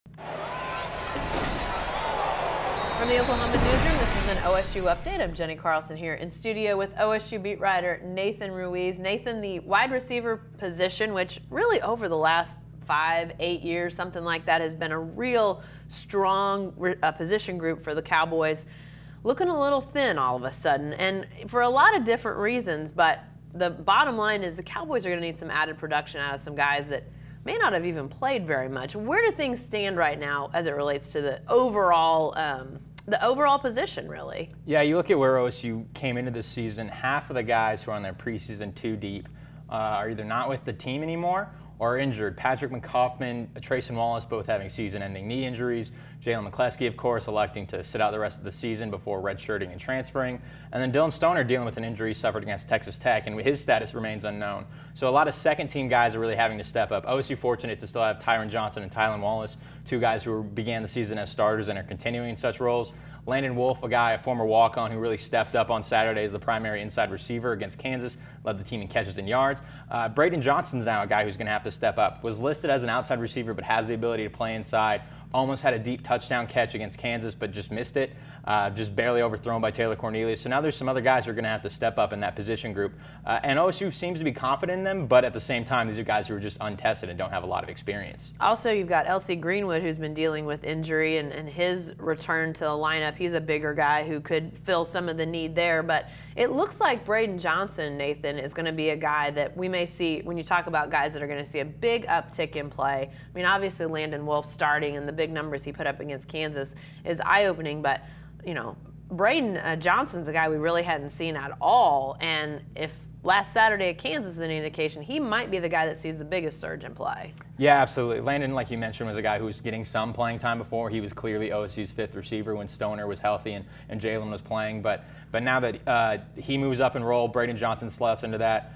From the Oklahoman newsroom, this is an OSU update. I'm Jenny Carlson here in studio with OSU beat writer Nathan Ruiz. Nathan, the wide receiver position, which really over the last 5-8 years, something like that, has been a real strong position group for the Cowboys, looking a little thin all of a sudden, and for a lot of different reasons. But the bottom line is the Cowboys are going to need some added production out of some guys that may not have even played very much. Where do things stand right now as it relates to the overall position, really? Yeah, you look at where OSU came into this season, half of the guys who are on their preseason 2 deep are either not with the team anymore or injured. Patrick McCoffman, Trayson Wallace, both having season-ending knee injuries. Jalen McCleskey, of course, electing to sit out the rest of the season before redshirting and transferring. And then Dillon Stoner dealing with an injury suffered against Texas Tech, and his status remains unknown. So a lot of second-team guys are really having to step up. OSU fortunate to still have Braden Johnson and Landon Wolf, 2 guys who began the season as starters and are continuing such roles. Landon Wolf, a former walk-on who really stepped up on Saturday as the primary inside receiver against Kansas, led the team in catches and yards. Braden Johnson's now a guy who's going to have to step up. Was listed as an outside receiver but has the ability to play inside. Almost had a deep touchdown catch against Kansas but just missed it. Just barely overthrown by Cornelius. So now there's some other guys who are going to have to step up in that position group. And OSU seems to be confident in them, but at the same time, these are guys who are just untested and don't have a lot of experience. Also, you've got Greenwood, who's been dealing with injury, and his return to the lineup. He's a bigger guy who could fill some of the need there. But it looks like Braden Johnson, Nathan, is going to be a guy that we may see when you talk about guys that are going to see a big uptick in play. I mean, obviously, Landon Wolf starting and the big numbers he put up against Kansas is eye-opening, but you know, Braden Johnson's a guy we really hadn't seen at all, and if last Saturday at Kansas is an indication, he might be the guy that sees the biggest surge in play. Yeah, absolutely. Landon, like you mentioned, was a guy who was getting some playing time before. He was clearly OSU's 5th receiver when Stoner was healthy and Jalen was playing, but now that he moves up and roll, Braden Johnson slots into that.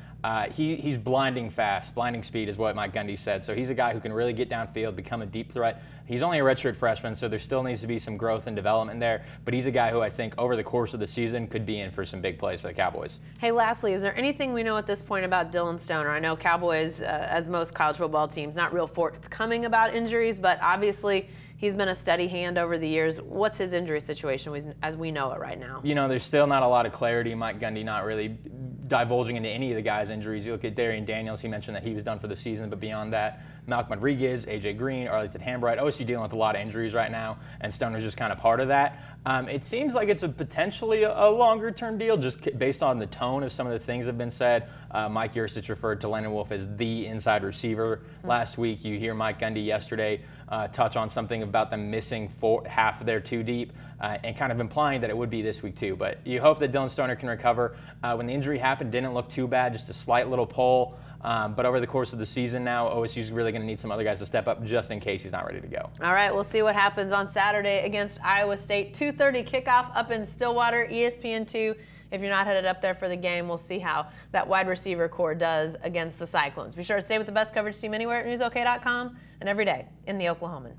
He's blinding fast. Blinding speed is what Mike Gundy said. So he's a guy who can really get downfield, become a deep threat. He's only a redshirt freshman, so there still needs to be some growth and development there. But he's a guy who I think over the course of the season could be in for some big plays for the Cowboys. Hey, lastly, is there anything we know at this point about Dillon Stoner? I know Cowboys, as most college football teams, not real forthcoming about injuries, but obviously he's been a steady hand over the years. What's his injury situation as we know it right now? You know, there's still not a lot of clarity. Mike Gundy not really divulging into any of the guys' injuries. You look at Darian Daniels, he mentioned that he was done for the season, but beyond that, Malcolm Rodriguez, A.J. Green, Arlington Hambright, OSU dealing with a lot of injuries right now, and Stoner's just kind of part of that. It seems like it's potentially a longer-term deal, just based on the tone of some of the things that have been said. Mike Yurcich referred to Landon Wolf as the inside receiver last week. You hear Mike Gundy yesterday touch on something about them missing half of their 2 deep, and kind of implying that it would be this week too. But you hope that Dillon Stoner can recover. When the injury happened, didn't look too bad, just a slight little pull. But over the course of the season now, OSU's really going to need some other guys to step up just in case he's not ready to go. All right, we'll see what happens on Saturday against Iowa State. 2:30 kickoff up in Stillwater, ESPN2. If you're not headed up there for the game, we'll see how that wide receiver core does against the Cyclones. Be sure to stay with the best coverage team anywhere at newsok.com and every day in the Oklahoman.